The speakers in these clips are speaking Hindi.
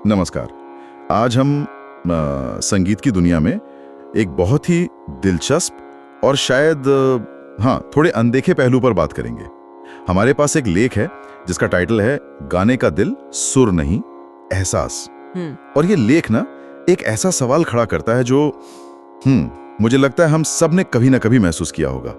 नमस्कार। आज हम संगीत की दुनिया में एक बहुत ही दिलचस्प और शायद थोड़े अनदेखे पहलू पर बात करेंगे। हमारे पास एक लेख है जिसका टाइटल है गाने का दिल सुर नहीं एहसास। और ये लेख ना एक ऐसा सवाल खड़ा करता है जो मुझे लगता है हम सब ने कभी ना कभी महसूस किया होगा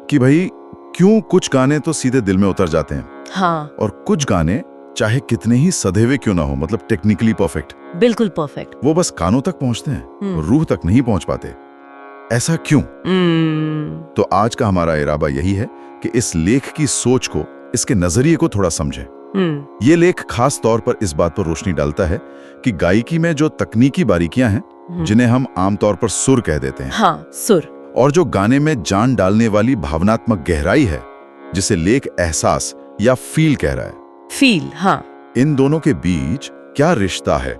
कि भाई क्यों कुछ गाने तो सीधे दिल में उतर जाते हैं, हाँ, और कुछ गाने चाहे कितने ही सधे हुए क्यों ना हो, मतलब टेक्निकली परफेक्ट, बिल्कुल परफेक्ट, वो बस कानों तक पहुंचते हैं, रूह तक नहीं पहुंच पाते। ऐसा क्यों? तो आज का हमारा इरादा यही है कि इस लेख की सोच को, इसके नजरिए को थोड़ा समझें। ये लेख खास तौर पर इस बात पर रोशनी डालता है कि गायकी में जो तकनीकी बारीकियां हैं, जिन्हें हम आमतौर पर सुर कह देते हैं, हाँ, सुर, और जो गाने में जान डालने वाली भावनात्मक गहराई है, जिसे लेख एहसास या फील कह रहा है, फील, हाँ, इन दोनों के बीच क्या रिश्ता है,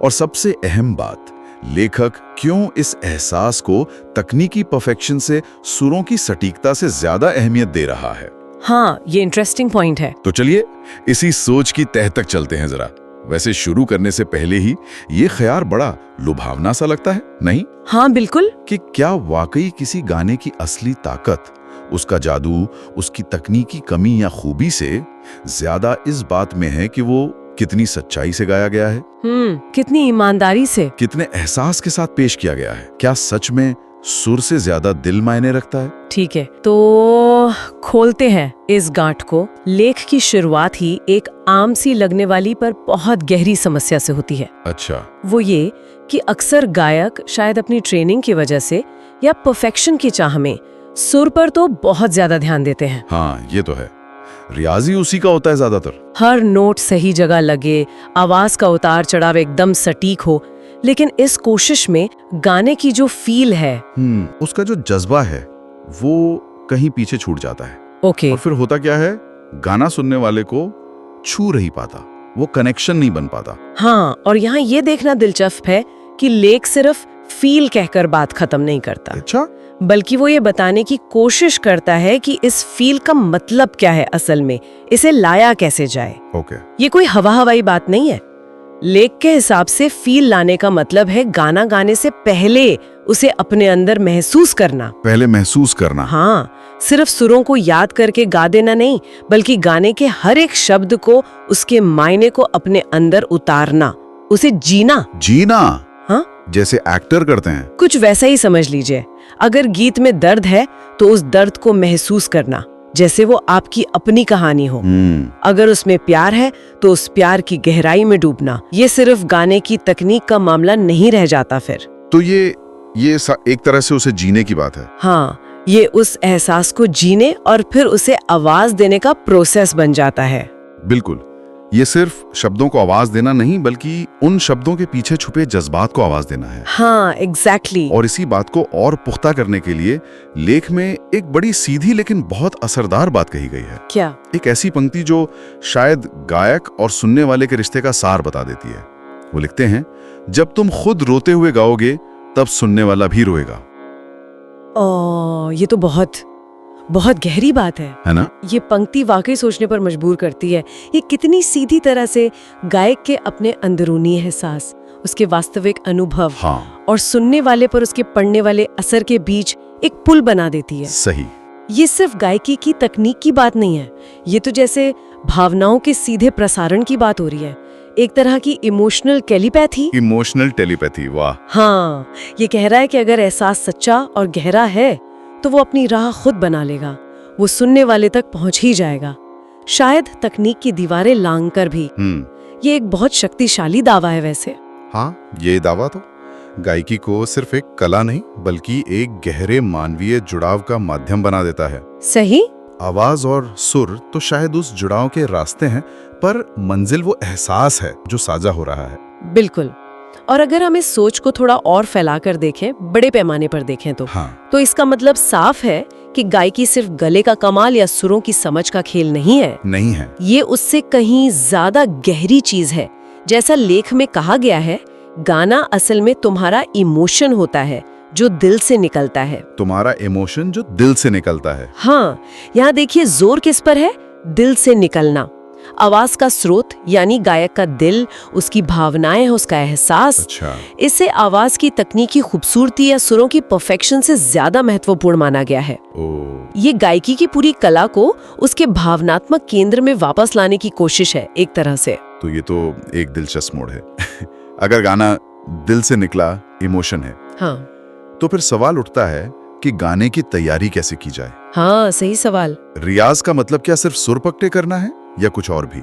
और सबसे अहम बात, लेखक क्यों इस एहसास को तकनीकी परफेक्शन से सुरों की सटीकता से ज्यादा अहमियत दे रहा है। हाँ, ये इंटरेस्टिंग पॉइंट है। तो चलिए इसी सोच की तह तक चलते हैं जरा। वैसे शुरू करने से पहले ही ये ख्याल बड़ा लुभावना सा लगता है, नहीं? हाँ, बिल्कुल। कि क्या वाकई किसी गाने की असली ताकत, उसका जादू, उसकी तकनीकी कमी या खूबी से ज्यादा इस बात में है कि वो कितनी सच्चाई से गाया गया है, कितनी ईमानदारी से, कितने एहसास के साथ पेश किया गया है। क्या सच में सुर से ज्यादा दिल मायने रखता है? ठीक है, तो खोलते हैं इस गांठ को। लेख की शुरुआत ही एक आम सी लगने वाली पर बहुत गहरी समस्या से होती है। अच्छा। वो ये कि अक्सर गायक शायद अपनी ट्रेनिंग की वजह से या परफेक्शन की चाह में सुर पर तो बहुत ज्यादा ध्यान देते हैं। हाँ, ये तो है। रियाजी उसी का होता है ज्यादातर। हर नोट सही जगह लगे, आवाज का उतार चढ़ाव एकदम सटीक हो, लेकिन इस कोशिश में गाने की जो फील है, उसका जो जज्बा है, वो कहीं पीछे छूट जाता है। ओके। और फिर होता क्या है, गाना सुनने वाले को छू नहीं पाता, वो कनेक्शन नहीं बन पाता। हाँ, और यहाँ ये देखना दिलचस्प है कि लेख सिर्फ फील कहकर बात खत्म नहीं करता। अच्छा। बल्कि वो ये बताने की कोशिश करता है कि इस फील का मतलब क्या है असल में, इसे लाया कैसे जाए। ओके। ये कोई हवा हवाई बात नहीं है। लेख के हिसाब से फील लाने का मतलब है गाना गाने से पहले उसे अपने अंदर महसूस करना। पहले महसूस करना। हाँ, सिर्फ सुरों को याद करके गा देना नहीं, बल्कि गाने के हर एक शब्द को, उसके मायने को अपने अंदर उतारना, उसे जीना। जीना? हाँ, जैसे एक्टर करते हैं। कुछ वैसा ही समझ लीजिए। अगर गीत में दर्द है तो उस दर्द को महसूस करना, जैसे वो आपकी अपनी कहानी हो। अगर उसमें प्यार है तो उस प्यार की गहराई में डूबना। ये सिर्फ गाने की तकनीक का मामला नहीं रह जाता फिर। तो ये एक तरह से उसे जीने की बात है। हाँ, ये उस एहसास को जीने और फिर उसे आवाज देने का प्रोसेस बन जाता है। बिल्कुल। ये सिर्फ शब्दों को आवाज देना नहीं, बल्कि उन शब्दों के पीछे छुपे जज्बात को आवाज देना है। हाँ, एग्जैक्टली। और इसी बात को और पुख्ता करने के लिए लेख में एक बड़ी सीधी लेकिन बहुत असरदार बात कही गई है। क्या? एक ऐसी पंक्ति जो शायद गायक और सुनने वाले के रिश्ते का सार बता देती है। वो लिखते हैं, जब तुम खुद रोते हुए गाओगे तब सुनने वाला भी रोएगा। ये तो बहुत बहुत गहरी बात है ना? ये पंक्ति वाकई सोचने पर मजबूर करती है। ये कितनी सीधी तरह से गायक के अपने अंदरूनी एहसास, उसके वास्तविक अनुभव, हाँ, और सुनने वाले पर उसके पढ़ने वाले असर के बीच एक पुल बना देती है। सही। ये सिर्फ गायकी की तकनीक की बात नहीं है, ये तो जैसे भावनाओं के सीधे प्रसारण की बात हो रही है। एक तरह की इमोशनल टेलीपैथी। इमोशनल टेलीपैथी, वाह। हाँ, ये कह रहा है कि अगर एहसास सच्चा और गहरा है तो वो अपनी राह खुद बना लेगा, वो सुनने वाले तक पहुंच ही जाएगा, शायद तकनीक की दीवारें लांग कर भी। ये एक बहुत शक्तिशाली दावा है वैसे। हाँ, ये दावा तो गायकी को सिर्फ एक कला नहीं, बल्कि एक गहरे मानवीय जुड़ाव का माध्यम बना देता है। सही। आवाज और सुर तो शायद उस जुड़ाव के रास्ते हैं, पर मंजिल वो एहसास है जो साझा हो रहा है। बिल्कुल। और अगर हम इस सोच को थोड़ा और फैलाकर देखें, बड़े पैमाने पर देखें तो इसका मतलब साफ है कि गायकी सिर्फ गले का कमाल या सुरों की समझ का खेल नहीं है। ये उससे कहीं ज्यादा गहरी चीज है। जैसा लेख में कहा गया है, गाना असल में तुम्हारा इमोशन होता है जो दिल से निकलता है। तुम्हारा इमोशन जो दिल से निकलता है। हाँ, यहाँ देखिए जोर किस पर है, दिल से निकलना। आवाज का स्रोत यानी गायक का दिल, उसकी भावनाएं, उसका एहसास। अच्छा। इससे आवाज की तकनीकी खूबसूरती या सुरों की परफेक्शन से ज्यादा महत्वपूर्ण माना गया है। ये गायकी की पूरी कला को उसके भावनात्मक केंद्र में वापस लाने की कोशिश है एक तरह से। तो ये तो एक दिलचस्प मोड़ है। अगर गाना दिल से निकला, इमोशन है, हाँ, तो फिर सवाल उठता है कि गाने की तैयारी कैसे की जाए। हाँ, सही सवाल। रियाज का मतलब क्या सिर्फ सुर पकड़े करना है या कुछ और भी?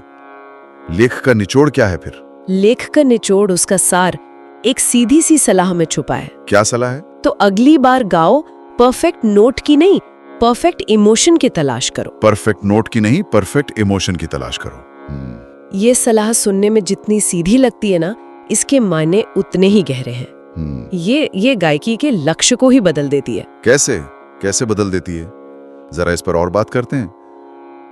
लेख का निचोड़ क्या है फिर? लेख का निचोड़, उसका सार एक सीधी सी सलाह में छुपा है। क्या सलाह है? तो अगली बार गाओ परफेक्ट नोट की नहीं, परफेक्ट इमोशन की तलाश करो। परफेक्ट नोट की नहीं, परफेक्ट इमोशन की तलाश करो। ये सलाह सुनने में जितनी सीधी लगती है ना, इसके मायने उतने ही गहरे हैं। ये गायकी के लक्ष्य को ही बदल देती है। कैसे बदल देती है? जरा इस पर और बात करते हैं।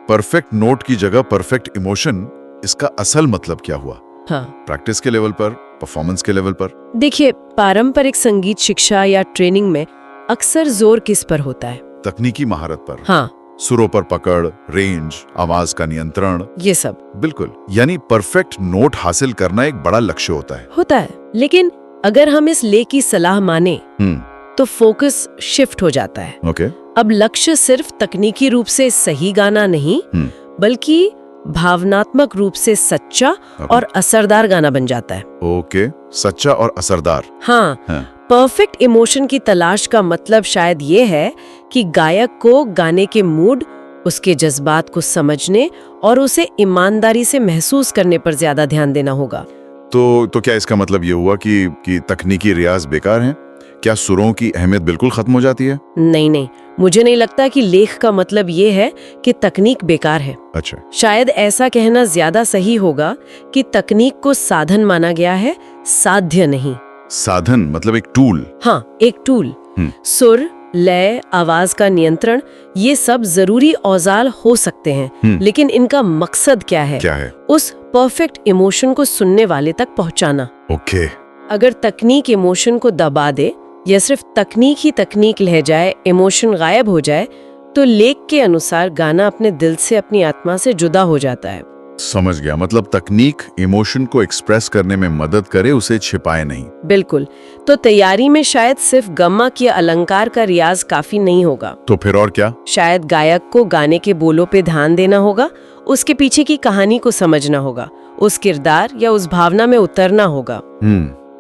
परफेक्ट नोट की जगह परफेक्ट इमोशन, इसका असल मतलब क्या हुआ? हाँ, प्रैक्टिस के लेवल पर, परफॉर्मेंस के लेवल पर? देखिए, पारंपरिक संगीत शिक्षा या ट्रेनिंग में अक्सर जोर किस पर होता है? तकनीकी महारत पर। हाँ, सुरों पर पकड़, रेंज, आवाज का नियंत्रण, ये सब। बिल्कुल, यानी परफेक्ट नोट हासिल करना एक बड़ा लक्ष्य होता है। लेकिन अगर हम इस ले की सलाह माने तो फोकस शिफ्ट हो जाता है। ओके। अब लक्ष्य सिर्फ तकनीकी रूप से सही गाना नहीं, बल्कि भावनात्मक रूप से सच्चा और असरदार गाना बन जाता है। ओके, सच्चा और असरदार। हाँ। परफेक्ट इमोशन की तलाश का मतलब शायद ये है कि गायक को गाने के मूड, उसके जज्बात को समझने और उसे ईमानदारी से महसूस करने पर ज्यादा ध्यान देना होगा। तो क्या इसका मतलब ये हुआ कि तकनीकी रियाज बेकार है? क्या सुरों की अहमियत बिल्कुल खत्म हो जाती है? नहीं, मुझे नहीं लगता कि लेख का मतलब ये है कि तकनीक बेकार है। अच्छा। शायद ऐसा कहना ज्यादा सही होगा कि तकनीक को साधन माना गया है, साध्य नहीं। साधन मतलब एक टूल? हाँ, एक टूल। सुर, लय, आवाज का नियंत्रण, ये सब जरूरी औजार हो सकते हैं, लेकिन इनका मकसद क्या है? उस परफेक्ट इमोशन को सुनने वाले तक पहुंचाना। ओके। अगर तकनीक इमोशन को दबा दे या सिर्फ तकनीक ही तकनीक रह जाए, इमोशन गायब हो जाए, तो लेख के अनुसार गाना अपने दिल से, अपनी आत्मा से जुदा हो जाता है। समझ गया, मतलब तकनीक इमोशन को एक्सप्रेस करने में मदद करे, उसे छिपाए नहीं। बिल्कुल। तो तैयारी में शायद सिर्फ गम्मा या अलंकार का रियाज काफी नहीं होगा। तो फिर और क्या? शायद गायक को गाने के बोलों पे ध्यान देना होगा, उसके पीछे की कहानी को समझना होगा, उस किरदार या उस भावना में उतरना होगा।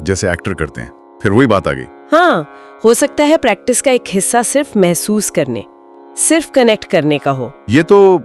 जैसे एक्टर करते हैं। फिर वही बात आ गई। हाँ, हो सकता है प्रैक्टिस का एक हिस्सा सिर्फ महसूस करने, सिर्फ कनेक्ट करने का हो। ये तो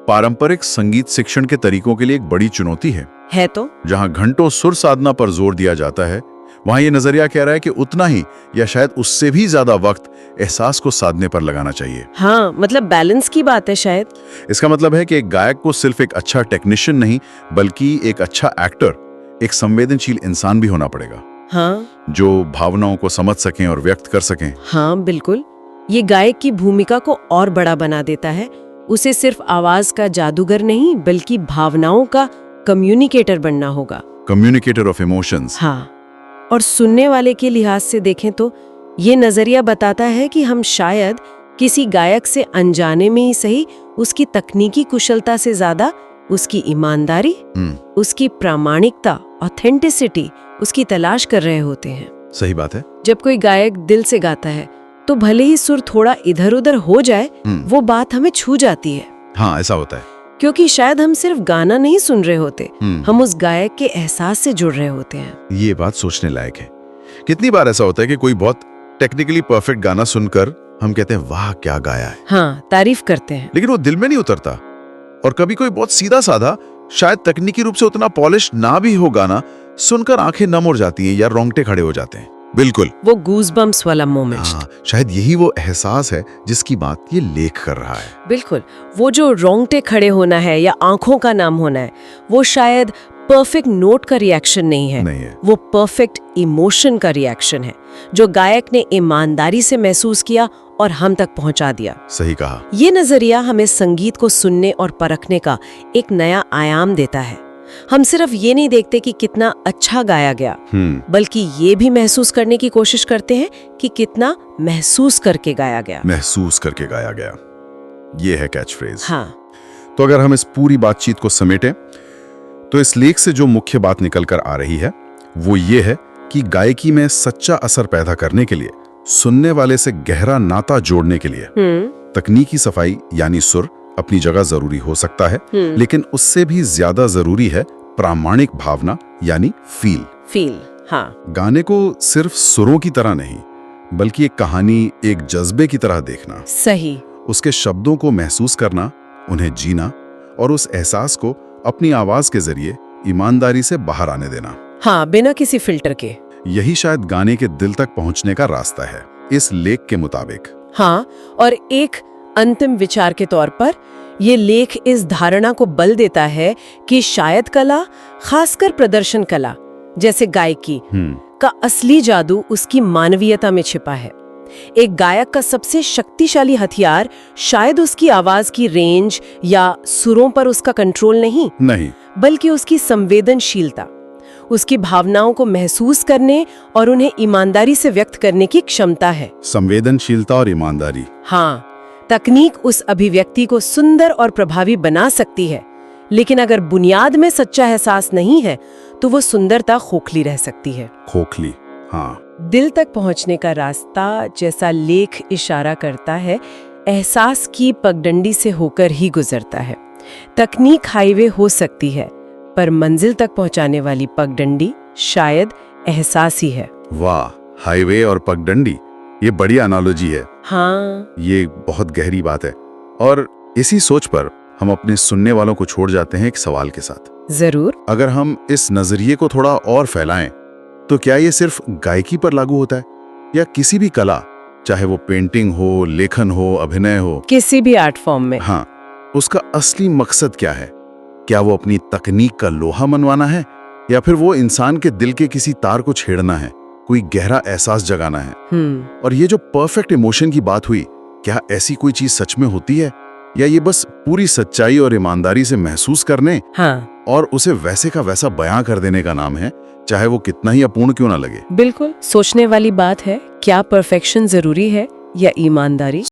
पारंपरिक संगीत शिक्षण के तरीकों के लिए एक बड़ी चुनौती है तो जहां घंटों सुर साधना पर जोर दिया जाता है, वहां ये नजरिया कह रहा है कि उतना ही या शायद उससे भी ज्यादा वक्त एहसास को साधने पर लगाना चाहिए। हाँ, मतलब बैलेंस की बात है शायद। इसका मतलब है कि एक गायक को सिर्फ एक अच्छा टेक्नीशियन नहीं, बल्कि एक अच्छा एक्टर, एक संवेदनशील इंसान भी होना पड़ेगा। हाँ, जो भावनाओं को समझ सकें और व्यक्त कर सकें। हाँ, बिल्कुल। ये गायक की भूमिका को और बड़ा बना देता है। उसे सिर्फ आवाज का जादूगर नहीं, बल्कि भावनाओं का कम्युनिकेटर बनना होगा। Communicator of emotions. हाँ, और सुनने वाले के लिहाज से देखें तो ये नजरिया बताता है कि हम शायद किसी गायक से अनजाने में ही सही, उसकी तकनीकी कुशलता से ज्यादा उसकी ईमानदारी, उसकी प्रामाणिकता, ऑथेंटिसिटी, उसकी तलाश कर रहे होते हैं। सही बात है। जब कोई गायक दिल से गाता है तो भले ही सुर थोड़ा इधर उधर हो जाए, वो बात हमें छू जाती है। हाँ, ऐसा होता है। क्योंकि शायद हम सिर्फ गाना नहीं सुन रहे होते, हम उस गायक के एहसास से जुड़ रहे होते हैं। ये बात सोचने लायक है। कितनी बार ऐसा होता है कि कोई बहुत टेक्निकली परफेक्ट गाना सुनकर हम कहते हैं वाह क्या गाया है। हाँ, तारीफ करते हैं, लेकिन वो दिल में नहीं उतरता। और कभी कोई बहुत सीधा साधा, शायद तकनीकी रूप से उतना पॉलिश ना भी हो गाना, सुनकर आंखें नम हो जाती हैं या रोंगटे खड़े हो जाते हैं। बिल्कुल, वो गूज़बम्प्स वाला मोमेंट। हाँ, शायद यही वो एहसास है जिसकी बात ये लेख कर रहा है। बिल्कुल, वो जो रोंगटे खड़े होना है या आंखों का नाम होना है, वो शायद परफेक्ट नोट का रिएक्शन नहीं है, वो परफेक्ट इमोशन का रिएक्शन है, जो गायक ने ईमानदारी से महसूस किया और हम तक पहुंचा दिया। सही कहा। ये नजरिया हमें संगीत को सुनने और परखने का एक नया आयाम देता है। हम सिर्फ ये नहीं देखते कि कितना अच्छा गाया गया, बल्कि ये भी महसूस करने की कोशिश करते हैं कि कितना महसूस करके गाया गया। महसूस करके गाया गया, ये है कैच फ्रेज। हाँ। तो अगर हम इस पूरी बातचीत को समेटें तो इस लेख से जो मुख्य बात निकल कर आ रही है वो ये है कि गायकी में सच्चा असर पैदा करने के लिए, सुनने वाले से गहरा नाता जोड़ने के लिए तकनीकी सफाई यानी सुर अपनी जगह जरूरी हो सकता है, लेकिन उससे भी ज्यादा जरूरी है प्रामाणिक भावना यानी फील। हाँ। गाने को सिर्फ सुरों की तरह नहीं बल्कि एक कहानी, एक जज्बे की तरह देखना। सही। उसके शब्दों को महसूस करना, उन्हें जीना और उस एहसास को अपनी आवाज के जरिए ईमानदारी से बाहर आने देना। हाँ, बिना किसी फिल्टर के। यही शायद गाने के दिल तक पहुंचने का रास्ता है इस लेख के मुताबिक। हाँ, और एक अंतिम विचार के तौर पर ये लेख इस धारणा को बल देता है कि शायद कला, खासकर प्रदर्शन कला जैसे गायकी का असली जादू उसकी मानवीयता में छिपा है। एक गायक का सबसे शक्तिशाली हथियार शायद उसकी आवाज की रेंज या सुरों पर उसका कंट्रोल नहीं, बल्कि उसकी संवेदनशीलता, उसकी भावनाओं को महसूस करने और उन्हें ईमानदारी से व्यक्त करने की क्षमता है। संवेदनशीलता और ईमानदारी। हाँ, तकनीक उस अभिव्यक्ति को सुंदर और प्रभावी बना सकती है, लेकिन अगर बुनियाद में सच्चा एहसास नहीं है तो वो सुंदरता खोखली रह सकती है। खोखली, हाँ। दिल तक पहुंचने का रास्ता, जैसा लेख इशारा करता है, एहसास की पगडंडी से होकर ही गुजरता है। तकनीक हाईवे हो सकती है, पर मंजिल तक पहुंचाने वाली पगडंडी शायद एहसास ही है। वाह, हाईवे और पगडंडी, ये बड़ी एनालॉजी है। हाँ, ये बहुत गहरी बात है। और इसी सोच पर हम अपने सुनने वालों को छोड़ जाते हैं एक सवाल के साथ। जरूर। अगर हम इस नजरिए को थोड़ा और फैलाएं तो क्या ये सिर्फ गायकी पर लागू होता है या किसी भी कला, चाहे वो पेंटिंग हो, लेखन हो, अभिनय हो, किसी भी आर्ट फॉर्म में? हाँ, उसका असली मकसद क्या है? क्या वो अपनी तकनीक का लोहा मनवाना है या फिर वो इंसान के दिल के किसी तार को छेड़ना है, कोई गहरा एहसास जगाना है? और ये जो परफेक्ट इमोशन की बात हुई, क्या ऐसी कोई चीज सच में होती है या ये बस पूरी सच्चाई और ईमानदारी से महसूस करने और उसे वैसे का वैसा बयां कर देने का नाम है, चाहे वो कितना ही अपूर्ण क्यों ना लगे? बिल्कुल सोचने वाली बात है। क्या परफेक्शन जरूरी है या ईमानदारी?